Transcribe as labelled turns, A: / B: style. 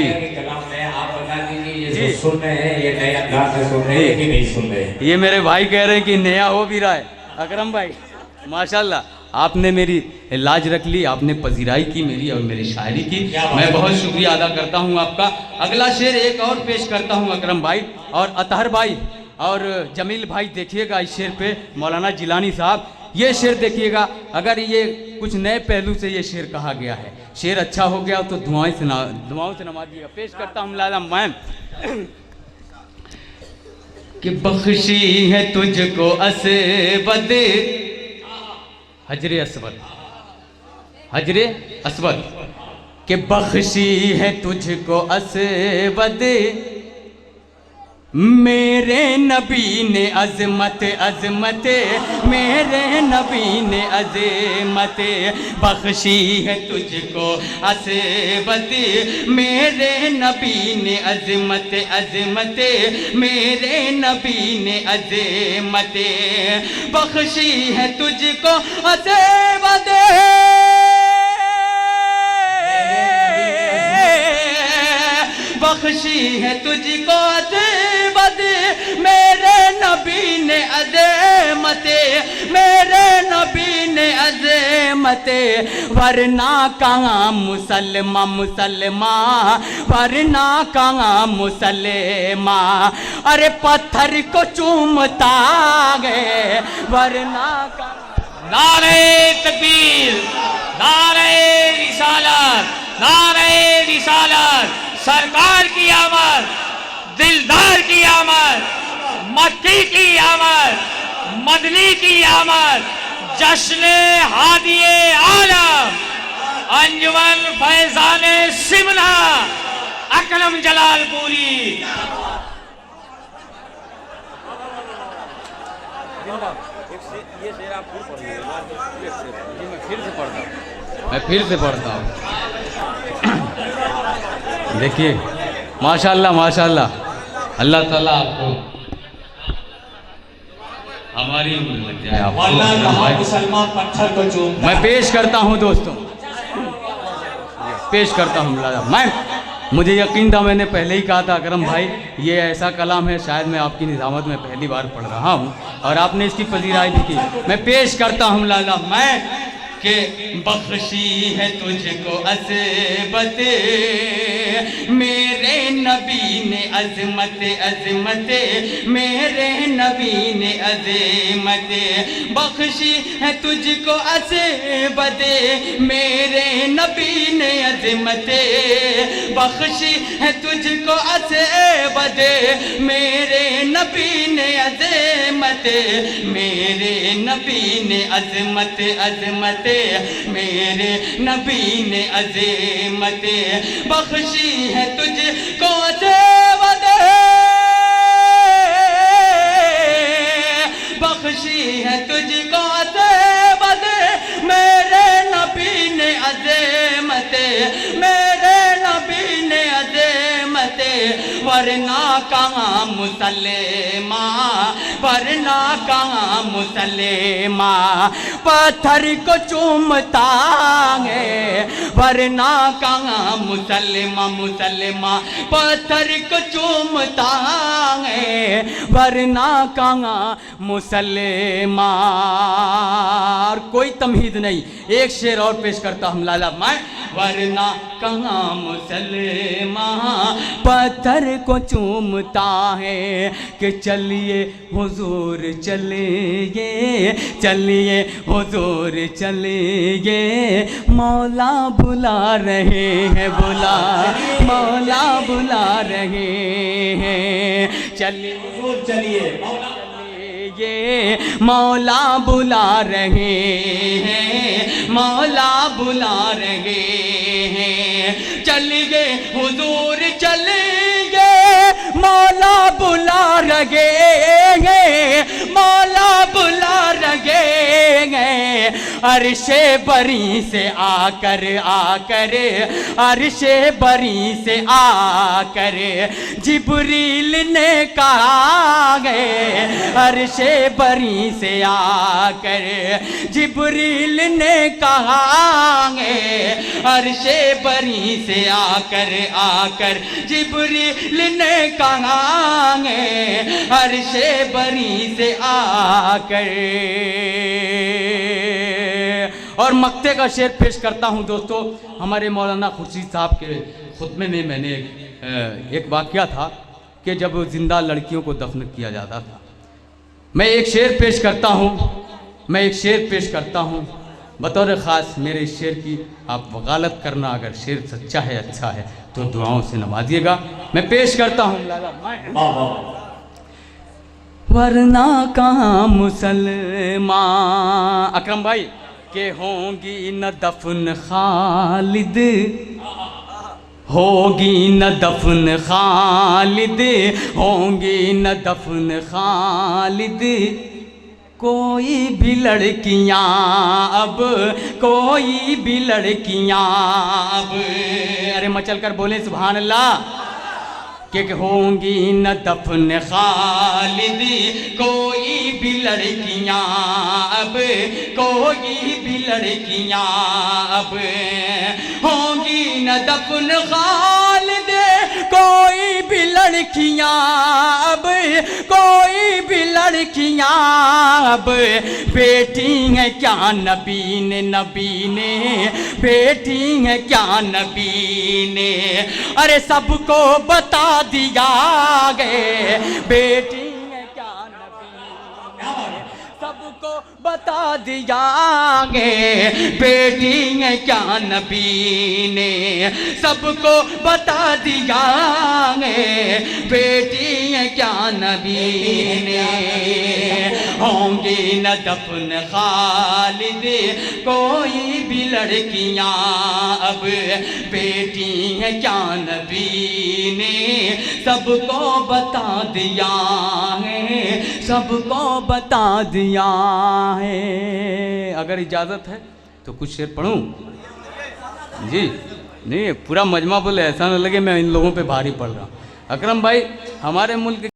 A: कलाम में आप बता दीजिए, ये जो सुन रहे हैं ये नए अंदाज से सुन रहे हैं कि नहीं सुन रहे हैं?
B: ये मेरे भाई कह रहे हैं कि नया हो भी रहा है। अकरम भाई माशाल्लाह, आपने मेरी लाज रख ली, आपने पजीराई की मेरी और मेरी शायरी की। मैं बहुत शुक्रिया अदा करता हूँ आपका। अगला शेर एक और पेश करता हूँ अकरम भाई और अतहर भाई और जमील भाई। देखिएगा इस शेर पे मौलाना जिलानी साहब, ये शेर देखिएगा। अगर ये कुछ नए पहलू से ये शेर कहा गया है, शेर अच्छा हो गया तो दुआओं से नवाजिएगा। पेश करता हूँ लाला मैं कि बख्शी है तुझको असवद, हजरे असवद के बख्शी है तुझको असवद, मेरे नबी ने अजमत अजमत, मेरे नबी ने अजमत बख्शी है तुझको असवद, मेरे नबी ने अजमत अजमत, मेरे नबी ने अजमत बख्शी है तुझको असवद, बख्शी है तुझको अज़मत, मेरे नबी ने अज़मत, मेरे नबी ने अज़मत, वरना कहाँ मुसलमा मुसलमा, वरना कहाँ मुसलमा, अरे पत्थर को चूमता गए वरना
C: नारे तकबीर, नारे रिसालत, नारे रिसालत, सरकार की आमद, दिलदार की आमद, मक्की की आमद, मदनी की आमद, जश्न हादिए आलम अंजुमन फैजाने सिमना अकरम जलालपुरी।
B: मैं फिर से पढ़ता हूँ। देखिए माशाल्लाह माशाल्लाह, अल्लाह ताला आपको हमारी उम्र लग जाए।
A: मुसलमान पत्थर को चूम,
B: मैं पेश करता हूँ दोस्तों, पेश करता हूँ मैं। मुझे यकीन था, मैंने पहले ही कहा था अकरम भाई ये ऐसा कलाम है शायद मैं आपकी निज़ामत में पहली बार पढ़ रहा हूँ और आपने इसकी पजीराई भी की। मैं पेश करता हूँ लाला मैं के बख्शी है तुझको असबत, मेरे नबी ने अजमत अजमत, मेरे नबी ने अजमत बख्शी है तुझको असबत, मेरे नबी ने अजमत बख्शी है तुझको असबत, मेरे नबी ने अजमत, मेरे नबी ने अजमत अजमत, मेरे नबी ने अज़मत बख्शी है तुझको असवद, बख्शी है तुझको असवद, मेरे नबी ने अज़मत, मेरे नबी ने अज़मत, वरना कहाँ मुसलमा, वरना कहाँ मुसलमा, पत्थर को चूमता है वरना कहाँ मुसलमा मुसलमा, पत्थर को चूमता है वरना कहाँ मुसलमा। और कोई तमहीद नहीं, एक शेर और पेश करता हूँ लाला मैं, वरना कहाँ मुसलमा पत्थर को चूमता है कि चलिए हुजूर चलिए, चलिए हुजूर चलिए, मौला बुला रहे हैं, बुला मौला बुला रहे हैं, चलिए
A: चलिए
B: ये मौला बुला रहे हैं, मौला बुला रहे हैं, चलिए हुजूर चलिए, मौला बुला रहे हैं, मौला बुला रहे हैं, अर्शे बरी से आकर आकर, अर्शे बरी से आकर जिब्रील ने कहा गए, अर्शे बरी से आकर जिब्रील ने कहा गए, अर्शे बरी से आकर आकर जिब्रील ने कहा गए, अर्शे बरी से आकर। और मक्ते का शेर पेश करता हूँ दोस्तों। हमारे मौलाना खुर्शीद साहब के खुतबे में मैंने एक वाक़या था कि जब जिंदा लड़कियों को दफन किया जाता था। मैं एक शेर पेश करता हूँ, मैं एक शेर पेश करता हूँ बतौर ख़ास। मेरे इस शेर की आप वकालत करना, अगर शेर सच्चा है अच्छा है तो दुआओं से नवाजिएगा। मैं पेश करता हूँ। वरना कहाँ मुसलमान अकरम भाई के होंगी न दफन खालिद, होगी न दफन खालिद, होंगी न दफन खालिद। कोई भी लड़कियां अब, कोई भी लड़कियां अब, अरे मचल कर बोले सुभान अल्लाह, कि होंगी न दफन खालिद। कोई भी लड़कियां अब, कोई भी लड़कियां अब होंगी न दफन खालिद। कोई भी लड़कियां अब, कोई भी लड़कियां अब बेटी हैं क्या नबी ने, नबी ने बेटी हैं क्या नबी ने। अरे सबको बता दिया गए बेटी है क्या नबी ने, सबको बता दिया गए बेटी है क्या नबी ने, सबको बता दिया गए बेटी है क्या नबी ने। होंगी न दफन खालिद कोई भी लड़कियां अब बेटी है क्या नबी ने, सबको बता दिया है, सबको बता दिया है। अगर इजाज़त है तो कुछ शेर पढ़ूं जी? नहीं पूरा मजमा बोले, ऐसा न लगे मैं इन लोगों पे भारी पड़ रहा हूँ। अकरम भाई हमारे मुल्क